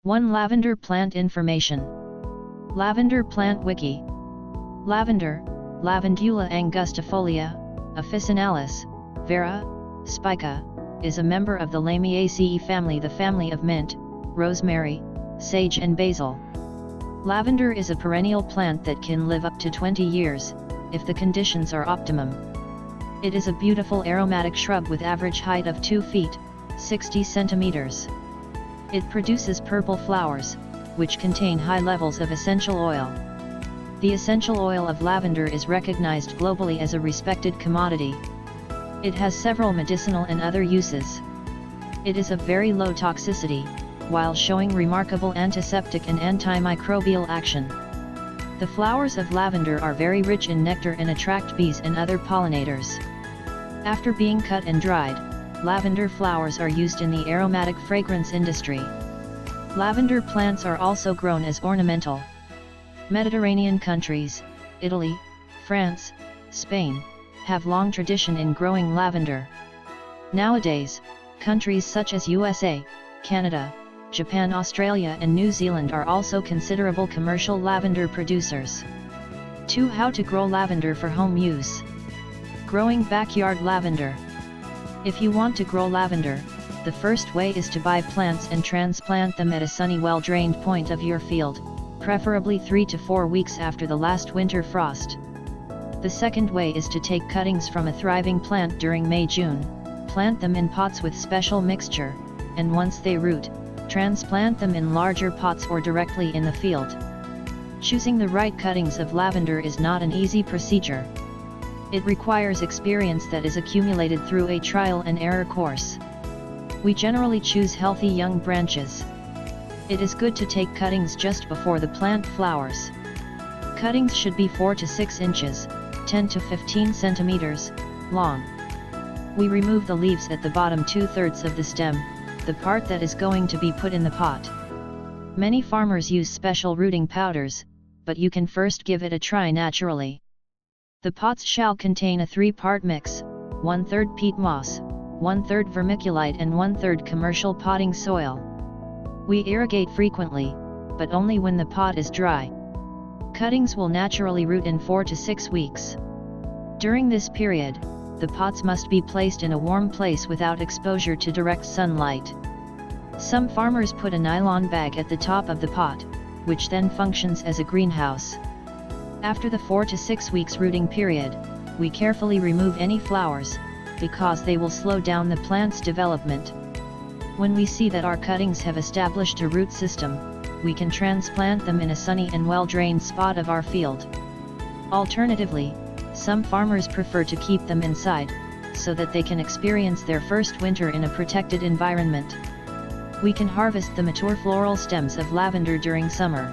1. Lavender plant information. Lavender plant wiki. Lavender, Lavandula angustifolia, officinalis, vera, spica, is a member of the Lamiaceae family, the family of mint, rosemary, sage and basil. Lavender is a perennial plant that can live up to 20 years, if the conditions are optimum. It is a beautiful aromatic shrub with average height of 2 feet, 60 centimeters. It produces purple flowers, which contain high levels of essential oil. The essential oil of lavender is recognized globally as a respected commodity. It has several medicinal and other uses. It is of very low toxicity, while showing remarkable antiseptic and antimicrobial action. The flowers of lavender are very rich in nectar and attract bees and other pollinators. After being cut and dried, lavender flowers are used in the aromatic fragrance industry. Lavender plants are also grown as ornamental. Mediterranean countries, Italy, France, Spain, have long tradition in growing lavender. Nowadays, countries such as USA, Canada, Japan, Australia and New Zealand are also considerable commercial lavender producers. 2. How to grow lavender for home use. Growing backyard lavender. If you want to grow lavender, the first way is to buy plants and transplant them at a sunny, well-drained point of your field, preferably 3 to 4 weeks after the last winter frost. The second way is to take cuttings from a thriving plant during May-June, plant them in pots with special mixture, and once they root, transplant them in larger pots or directly in the field. Choosing the right cuttings of lavender is not an easy procedure. It requires experience that is accumulated through a trial and error course. We generally choose healthy young branches. It is good to take cuttings just before the plant flowers. Cuttings should be 4 to 6 inches, 10 to 15 centimeters, long. We remove the leaves at the bottom 2/3 of the stem, the part that is going to be put in the pot. Many farmers use special rooting powders, but you can first give it a try naturally. The pots shall contain a 3-part mix, 1/3 peat moss, 1/3 vermiculite and 1/3 commercial potting soil. We irrigate frequently, but only when the pot is dry. Cuttings will naturally root in 4 to 6 weeks. During this period, the pots must be placed in a warm place without exposure to direct sunlight. Some farmers put a nylon bag at the top of the pot, which then functions as a greenhouse. After the 4 to 6 weeks rooting period, we carefully remove any flowers, because they will slow down the plant's development. When we see that our cuttings have established a root system, we can transplant them in a sunny and well-drained spot of our field. Alternatively, some farmers prefer to keep them inside, so that they can experience their first winter in a protected environment. We can harvest the mature floral stems of lavender during summer.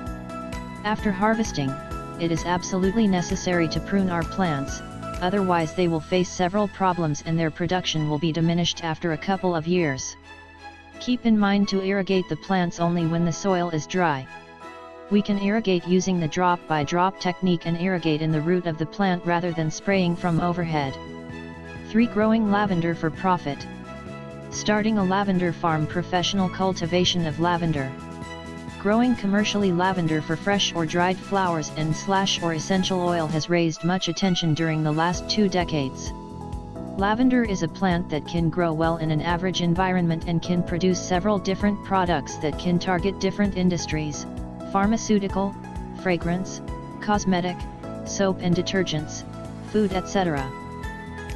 After harvesting, it is absolutely necessary to prune our plants, otherwise they will face several problems and their production will be diminished after a couple of years. Keep in mind to irrigate the plants only when the soil is dry. We can irrigate using the drop-by-drop technique and irrigate in the root of the plant rather than spraying from overhead. 3. Growing lavender for profit. Starting a lavender farm. Professional cultivation of lavender. Growing commercially lavender for fresh or dried flowers and or essential oil has raised much attention during the last 2 decades. Lavender is a plant that can grow well in an average environment and can produce several different products that can target different industries: pharmaceutical, fragrance, cosmetic, soap and detergents, food, etc.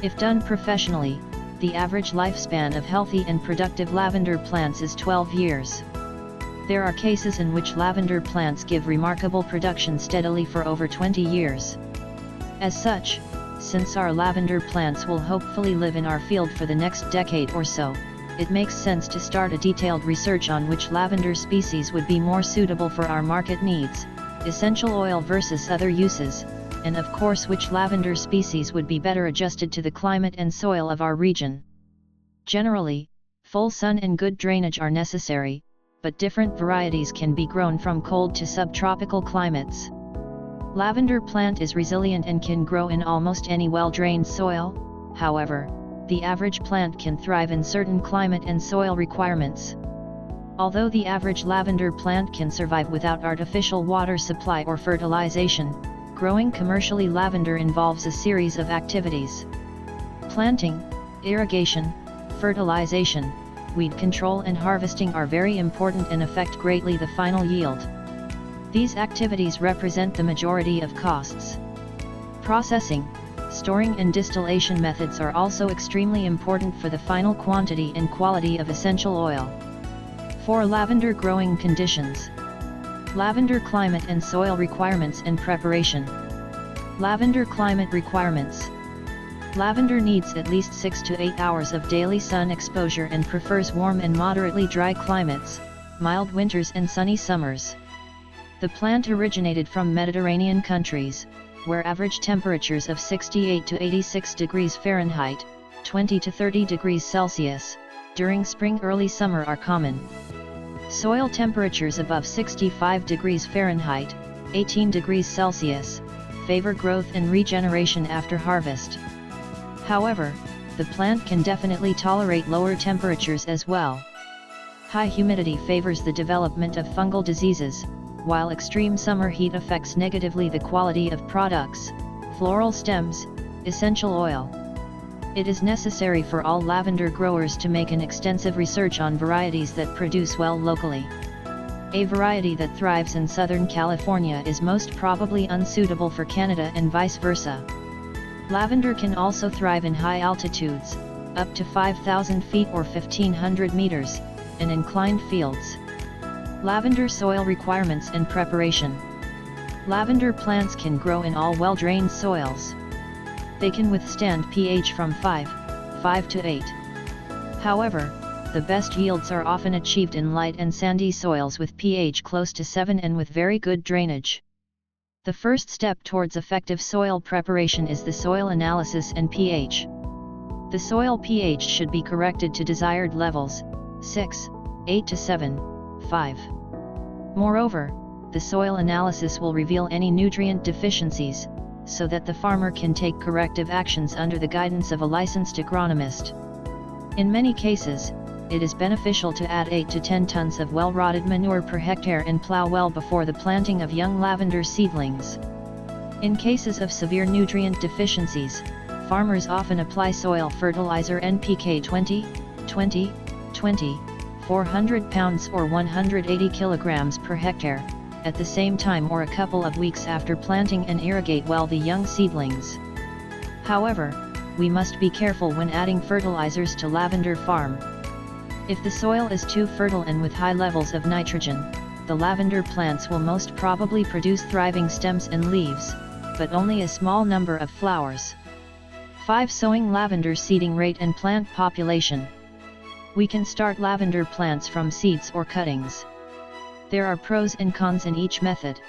If done professionally, the average lifespan of healthy and productive lavender plants is 12 years. There are cases in which lavender plants give remarkable production steadily for over 20 years. As such, since our lavender plants will hopefully live in our field for the next decade or so, it makes sense to start a detailed research on which lavender species would be more suitable for our market needs, essential oil versus other uses, and of course which lavender species would be better adjusted to the climate and soil of our region. Generally, full sun and good drainage are necessary, but different varieties can be grown from cold to subtropical climates. Lavender plant is resilient and can grow in almost any well-drained soil. However, the average plant can thrive in certain climate and soil requirements. Although the average lavender plant can survive without artificial water supply or fertilization, growing commercially lavender involves a series of activities. Planting, irrigation, fertilization, weed control and harvesting are very important and affect greatly the final yield. These activities represent the majority of costs. Processing, storing and distillation methods are also extremely important for the final quantity and quality of essential oil. 4. Lavender growing conditions. Lavender climate and soil requirements and preparation. Lavender climate requirements. Lavender needs at least 6 to 8 hours of daily sun exposure and prefers warm and moderately dry climates, mild winters and sunny summers. The plant originated from Mediterranean countries, where average temperatures of 68 to 86 degrees Fahrenheit, 20 to 30 degrees Celsius, during spring-early summer are common. Soil temperatures above 65 degrees Fahrenheit, 18 degrees Celsius, favor growth and regeneration after harvest. However, the plant can definitely tolerate lower temperatures as well. High humidity favors the development of fungal diseases, while extreme summer heat affects negatively the quality of products, floral stems, essential oil. It is necessary for all lavender growers to make an extensive research on varieties that produce well locally. A variety that thrives in Southern California is most probably unsuitable for Canada and vice versa. Lavender can also thrive in high altitudes, up to 5,000 feet or 1,500 meters, and inclined fields. Lavender soil requirements and preparation. Lavender plants can grow in all well-drained soils. They can withstand pH from 5 to 8. However, the best yields are often achieved in light and sandy soils with pH close to 7 and with very good drainage. The first step towards effective soil preparation is the soil analysis and pH. The soil pH should be corrected to desired levels, 6, 8 to 7, 5. Moreover, the soil analysis will reveal any nutrient deficiencies, so that the farmer can take corrective actions under the guidance of a licensed agronomist. In many cases, it is beneficial to add 8 to 10 tons of well-rotted manure per hectare and plow well before the planting of young lavender seedlings. In cases of severe nutrient deficiencies, farmers often apply soil fertilizer NPK 20, 400 pounds or 180 kilograms per hectare, at the same time or a couple of weeks after planting and irrigate well the young seedlings. However, we must be careful when adding fertilizers to lavender farm. If the soil is too fertile and with high levels of nitrogen, the lavender plants will most probably produce thriving stems and leaves, but only a small number of flowers. 5. Sowing lavender seeding rate and plant population. We can start lavender plants from seeds or cuttings. There are pros and cons in each method.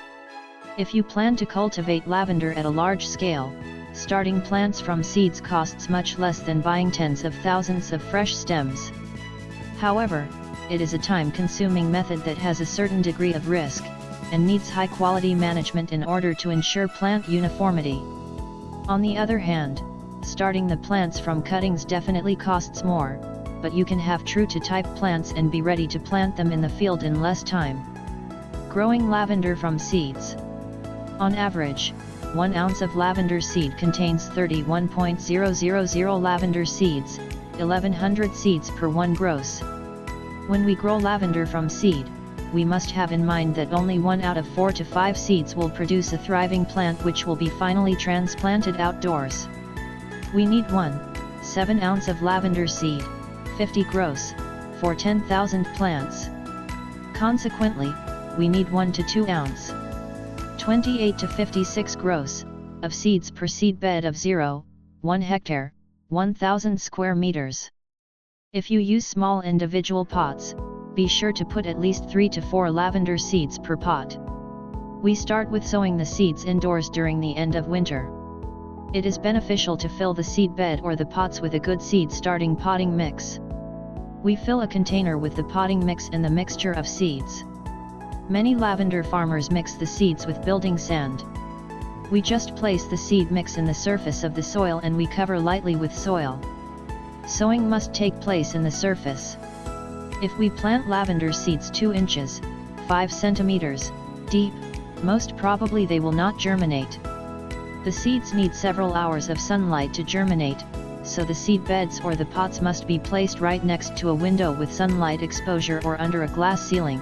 If you plan to cultivate lavender at a large scale, starting plants from seeds costs much less than buying tens of thousands of fresh stems. However, it is a time-consuming method that has a certain degree of risk, and needs high-quality management in order to ensure plant uniformity. On the other hand, starting the plants from cuttings definitely costs more, but you can have true-to-type plants and be ready to plant them in the field in less time. Growing lavender from seeds. On average, 1 ounce of lavender seed contains 31.000 lavender seeds, 1100 seeds per 1 gross. When we grow lavender from seed, we must have in mind that only 1 out of 4 to 5 seeds will produce a thriving plant which will be finally transplanted outdoors. We need 1.7 ounce of lavender seed, 50 gross, for 10,000 plants. Consequently, we need 1 to 2 ounce, 28 to 56 gross, of seeds per seed bed of 0.1 hectare, 1,000 square meters. If you use small individual pots, be sure to put at least 3 to 4 lavender seeds per pot. We start with sowing the seeds indoors during the end of winter. It is beneficial to fill the seed bed or the pots with a good seed starting potting mix. We fill a container with the potting mix and the mixture of seeds. Many lavender farmers mix the seeds with building sand. We just place the seed mix in the surface of the soil and we cover lightly with soil. Sowing must take place in the surface. If we plant lavender seeds 2 inches, 5 centimeters, deep, most probably they will not germinate. The seeds need several hours of sunlight to germinate, so the seed beds or the pots must be placed right next to a window with sunlight exposure or under a glass ceiling.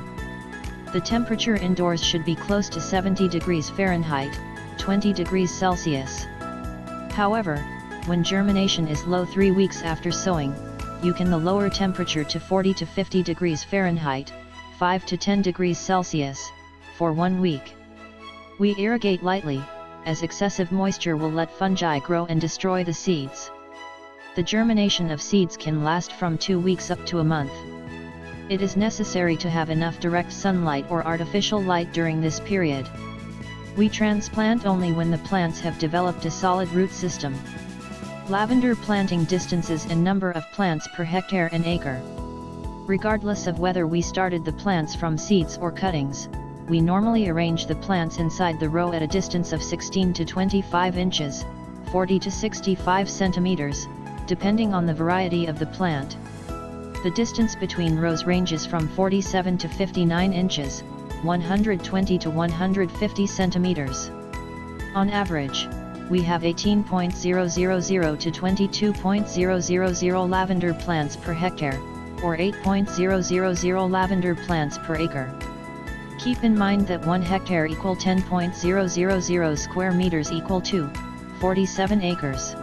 The temperature indoors should be close to 70 degrees Fahrenheit, 20 degrees Celsius. However, when germination is low 3 weeks after sowing, you can the lower temperature to 40 to 50 degrees Fahrenheit, 5 to 10 degrees Celsius, for 1 week. We irrigate lightly, as excessive moisture will let fungi grow and destroy the seeds. The germination of seeds can last from 2 weeks up to a month. It is necessary to have enough direct sunlight or artificial light during this period. We transplant only when the plants have developed a solid root system. Lavender planting distances and number of plants per hectare and acre. Regardless of whether we started the plants from seeds or cuttings, we normally arrange the plants inside the row at a distance of 16 to 25 inches, 40 to 65 centimeters, depending on the variety of the plant. The distance between rows ranges from 47 to 59 inches, 120 to 150 centimeters. On average, we have 18.000 to 22.000 lavender plants per hectare, or 8.000 lavender plants per acre. Keep in mind that 1 hectare equal 10.000 square meters equal to 47 acres.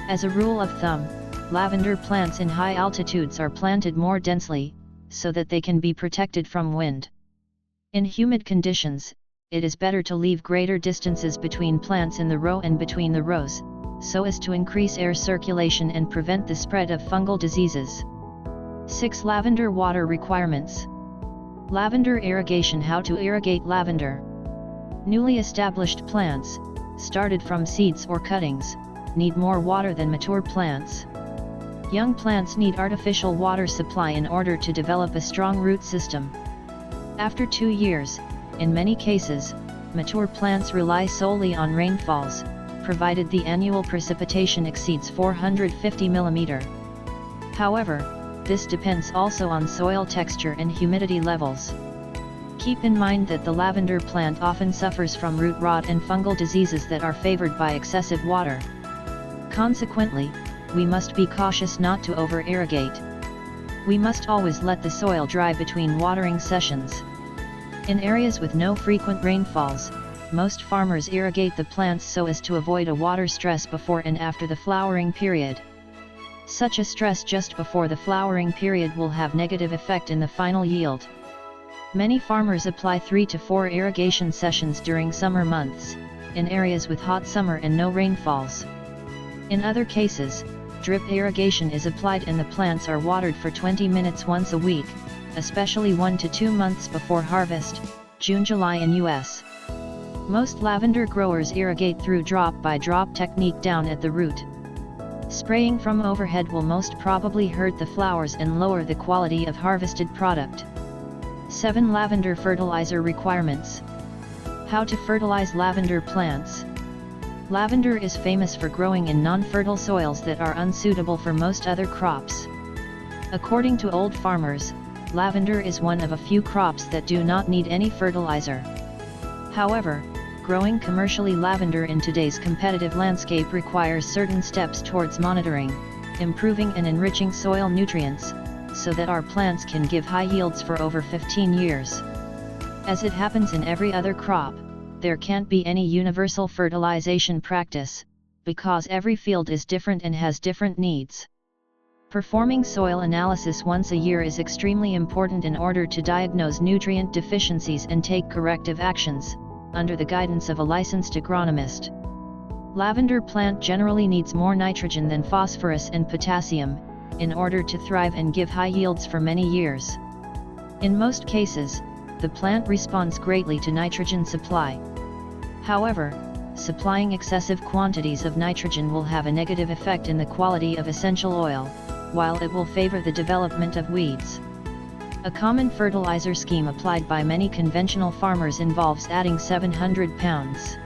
As a rule of thumb, lavender plants in high altitudes are planted more densely, so that they can be protected from wind. In humid conditions, it is better to leave greater distances between plants in the row and between the rows, so as to increase air circulation and prevent the spread of fungal diseases. 6 Lavender water requirements. Lavender irrigation. How to irrigate lavender. Newly established plants, started from seeds or cuttings, need more water than mature plants. Young plants need artificial water supply in order to develop a strong root system. After 2 years, in many cases, mature plants rely solely on rainfalls, provided the annual precipitation exceeds 450 mm. However, this depends also on soil texture and humidity levels. Keep in mind that the lavender plant often suffers from root rot and fungal diseases that are favored by excessive water. Consequently, we must be cautious not to over-irrigate. We must always let the soil dry between watering sessions. In areas with no frequent rainfalls, most farmers irrigate the plants so as to avoid a water stress before and after the flowering period. Such a stress just before the flowering period will have negative effect in the final yield. Many farmers apply 3 to 4 irrigation sessions during summer months, in areas with hot summer and no rainfalls. In other cases, drip irrigation is applied and the plants are watered for 20 minutes once a week, especially 1 to 2 months before harvest, June-July in US. Most lavender growers irrigate through drop-by-drop technique down at the root. Spraying from overhead will most probably hurt the flowers and lower the quality of harvested product. 7 Lavender fertilizer requirements. How to fertilize lavender plants. Lavender is famous for growing in non-fertile soils that are unsuitable for most other crops. According to old farmers, lavender is one of a few crops that do not need any fertilizer. However, growing commercially lavender in today's competitive landscape requires certain steps towards monitoring, improving and enriching soil nutrients, so that our plants can give high yields for over 15 years. As it happens in every other crop, there can't be any universal fertilization practice, because every field is different and has different needs. Performing soil analysis once a year is extremely important in order to diagnose nutrient deficiencies and take corrective actions, under the guidance of a licensed agronomist. Lavender plant generally needs more nitrogen than phosphorus and potassium, in order to thrive and give high yields for many years. In most cases, the plant responds greatly to nitrogen supply. However, supplying excessive quantities of nitrogen will have a negative effect in the quality of essential oil, while it will favor the development of weeds. A common fertilizer scheme applied by many conventional farmers involves adding 700 pounds,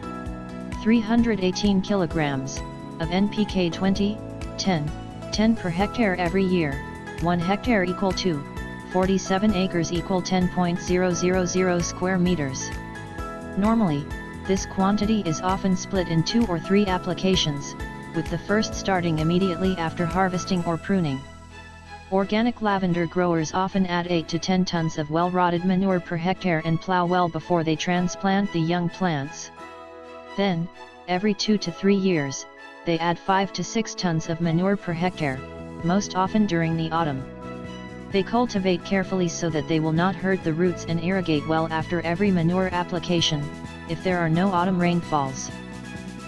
318 kilograms, of NPK 20, 10, 10 per hectare every year, 1 hectare equal to 47 acres equal 10.000 square meters. Normally, this quantity is often split in 2 or 3 applications, with the first starting immediately after harvesting or pruning. Organic lavender growers often add 8 to 10 tons of well-rotted manure per hectare and plow well before they transplant the young plants. Then, every 2 to 3 years, they add 5 to 6 tons of manure per hectare, most often during the autumn. They cultivate carefully so that they will not hurt the roots and irrigate well after every manure application, if there are no autumn rainfalls.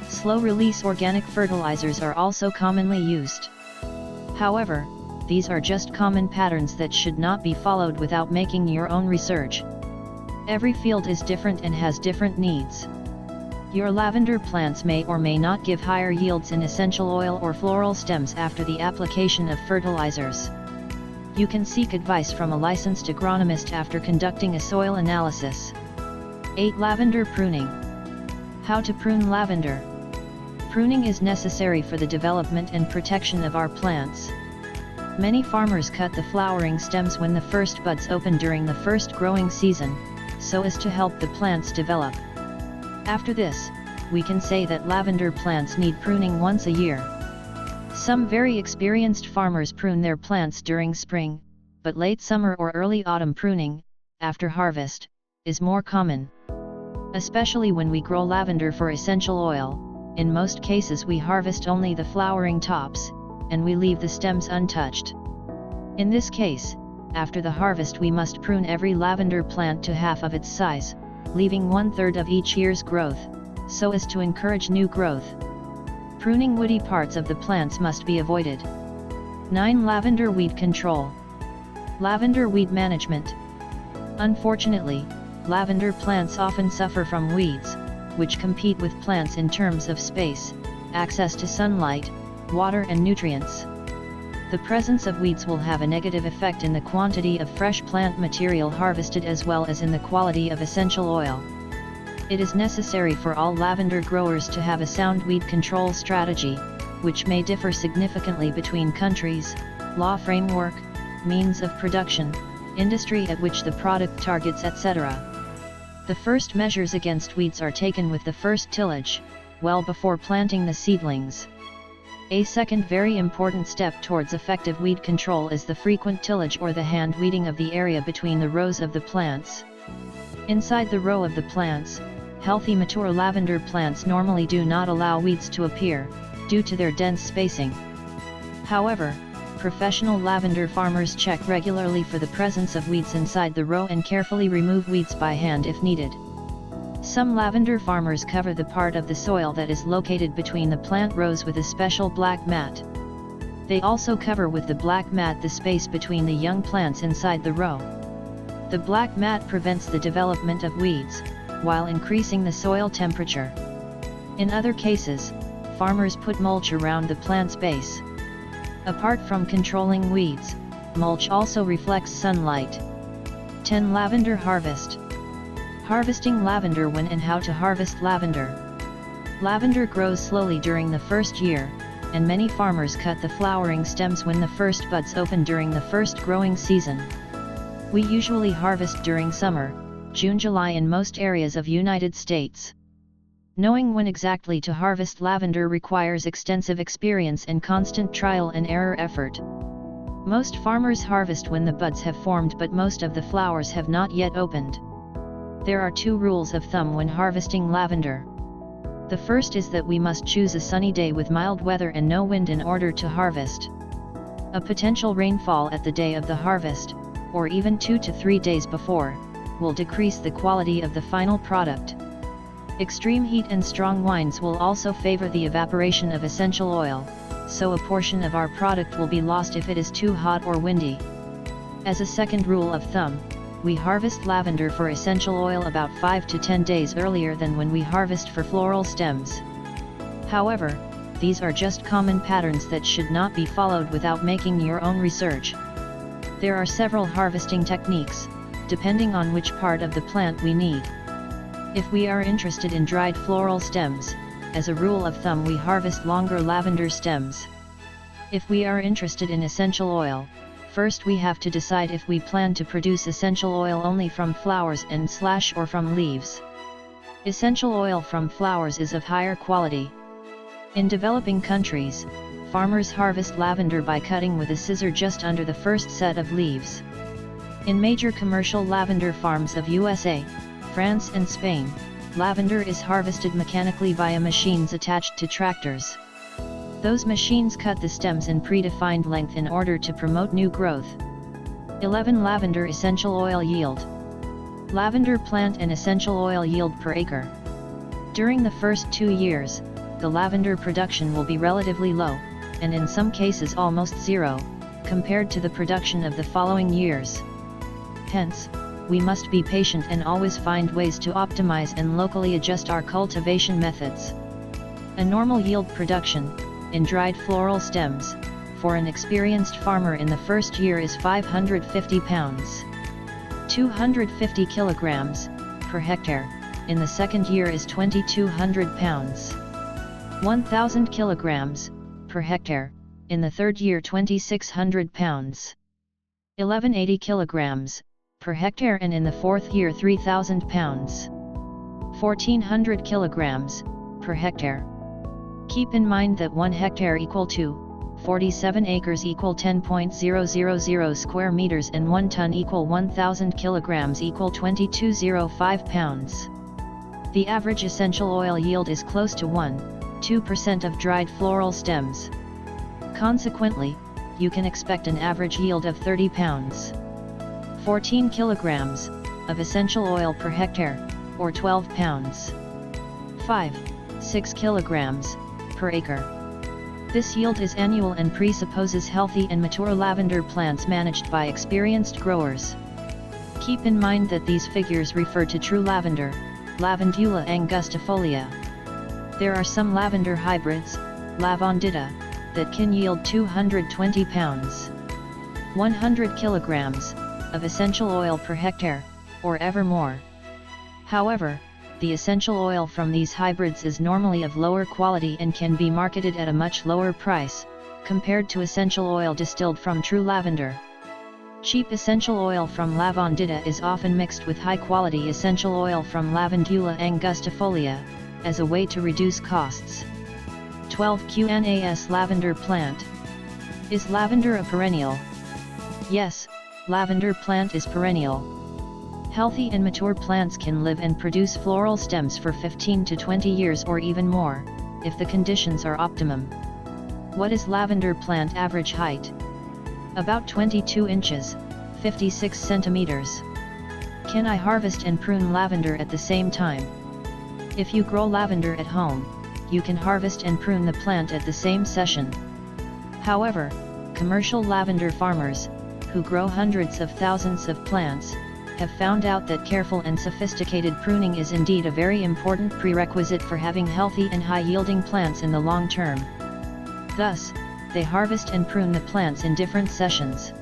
Slow-release organic fertilizers are also commonly used. However, these are just common patterns that should not be followed without making your own research. Every field is different and has different needs. Your lavender plants may or may not give higher yields in essential oil or floral stems after the application of fertilizers. You can seek advice from a licensed agronomist after conducting a soil analysis. 8. Lavender pruning. How to prune lavender. Pruning is necessary for the development and protection of our plants. Many farmers cut the flowering stems when the first buds open during the first growing season, so as to help the plants develop. After this, we can say that lavender plants need pruning once a year. Some very experienced farmers prune their plants during spring, but late summer or early autumn pruning, after harvest, is more common. Especially when we grow lavender for essential oil, in most cases we harvest only the flowering tops, and we leave the stems untouched. In this case, after the harvest we must prune every lavender plant to half of its size, leaving 1/3 of each year's growth, so as to encourage new growth. Pruning woody parts of the plants must be avoided. 9. Lavender weed control. Lavender weed management. Unfortunately, lavender plants often suffer from weeds, which compete with plants in terms of space, access to sunlight, water and nutrients. The presence of weeds will have a negative effect in the quantity of fresh plant material harvested as well as in the quality of essential oil. It is necessary for all lavender growers to have a sound weed control strategy, which may differ significantly between countries, law framework, means of production, industry at which the product targets, etc. The first measures against weeds are taken with the first tillage, well before planting the seedlings. A second very important step towards effective weed control is the frequent tillage or the hand weeding of the area between the rows of the plants. Inside the row of the plants, healthy mature lavender plants normally do not allow weeds to appear, due to their dense spacing. However, professional lavender farmers check regularly for the presence of weeds inside the row and carefully remove weeds by hand if needed. Some lavender farmers cover the part of the soil that is located between the plant rows with a special black mat. They also cover with the black mat the space between the young plants inside the row. The black mat prevents the development of weeds, while increasing the soil temperature. In other cases, farmers put mulch around the plant's base. Apart from controlling weeds, mulch also reflects sunlight. 10. Lavender harvest. Harvesting lavender. When and how to harvest lavender. Lavender grows slowly during the first year, and many farmers cut the flowering stems when the first buds open during the first growing season. We usually harvest during summer, June-July in most areas of United States. Knowing when exactly to harvest lavender requires extensive experience and constant trial and error effort. Most farmers harvest when the buds have formed but most of the flowers have not yet opened. There are 2 rules of thumb when harvesting lavender. The first is that we must choose a sunny day with mild weather and no wind in order to harvest. A potential rainfall at the day of the harvest, or even 2 to 3 days before, will decrease the quality of the final product. Extreme heat and strong winds will also favor the evaporation of essential oil, so a portion of our product will be lost if it is too hot or windy. As a second rule of thumb, we harvest lavender for essential oil about 5 to 10 days earlier than when we harvest for floral stems. However, these are just common patterns that should not be followed without making your own research. There are several harvesting techniques, depending on which part of the plant we need. If we are interested in dried floral stems, as a rule of thumb we harvest longer lavender stems. If we are interested in essential oil, First we have to decide if we plan to produce essential oil only from flowers and/or from leaves. Essential oil from flowers is of higher quality. In developing countries, farmers harvest lavender by cutting with a scissor just under the first set of leaves. In major commercial lavender farms of USA, France and Spain, lavender is harvested mechanically via machines attached to tractors. Those machines cut the stems in predefined length in order to promote new growth. 11. Lavender essential oil yield. Lavender plant and essential oil yield per acre. During the first 2 years, the lavender production will be relatively low, and in some cases almost zero, compared to the production of the following years. Hence, we must be patient and always find ways to optimize and locally adjust our cultivation methods. A normal yield production, in dried floral stems, for an experienced farmer in the first year is 550 pounds. 250 kilograms, per hectare, in the second year is 2,200 pounds. 1,000 kilograms, per hectare, in the third year 2,600 pounds. 1,180 kilograms, per hectare and in the fourth year 3,000 pounds. 1,400 kilograms, per hectare. Keep in mind that 1 hectare equal to 47 acres equal 10.000 square meters and 1 ton equal 1,000 kilograms equal 2,205 pounds. The average essential oil yield is close to 1–2% of dried floral stems. Consequently, you can expect an average yield of 30 pounds. 14 kilograms, of essential oil per hectare, or 12 pounds. 5–6 kilograms, per acre. This yield is annual and presupposes healthy and mature lavender plants managed by experienced growers. Keep in mind that these figures refer to true lavender, Lavandula angustifolia. There are some lavender hybrids, Lavandida, that can yield 220 pounds. 100 kilograms, of essential oil per hectare, or ever more. However, the essential oil from these hybrids is normally of lower quality and can be marketed at a much lower price, compared to essential oil distilled from true lavender. Cheap essential oil from Lavandida is often mixed with high-quality essential oil from Lavandula angustifolia, as a way to reduce costs. 12. QNAS lavender plant. Is lavender a perennial? Yes, lavender plant is perennial. Healthy and mature plants can live and produce floral stems for 15 to 20 years or even more, if the conditions are optimum. What is lavender plant average height? About 22 inches, 56 centimeters. Can I harvest and prune lavender at the same time? If you grow lavender at home, you can harvest and prune the plant at the same session. However, commercial lavender farmers, who grow hundreds of thousands of plants, have found out that careful and sophisticated pruning is indeed a very important prerequisite for having healthy and high-yielding plants in the long term. Thus, they harvest and prune the plants in different sessions.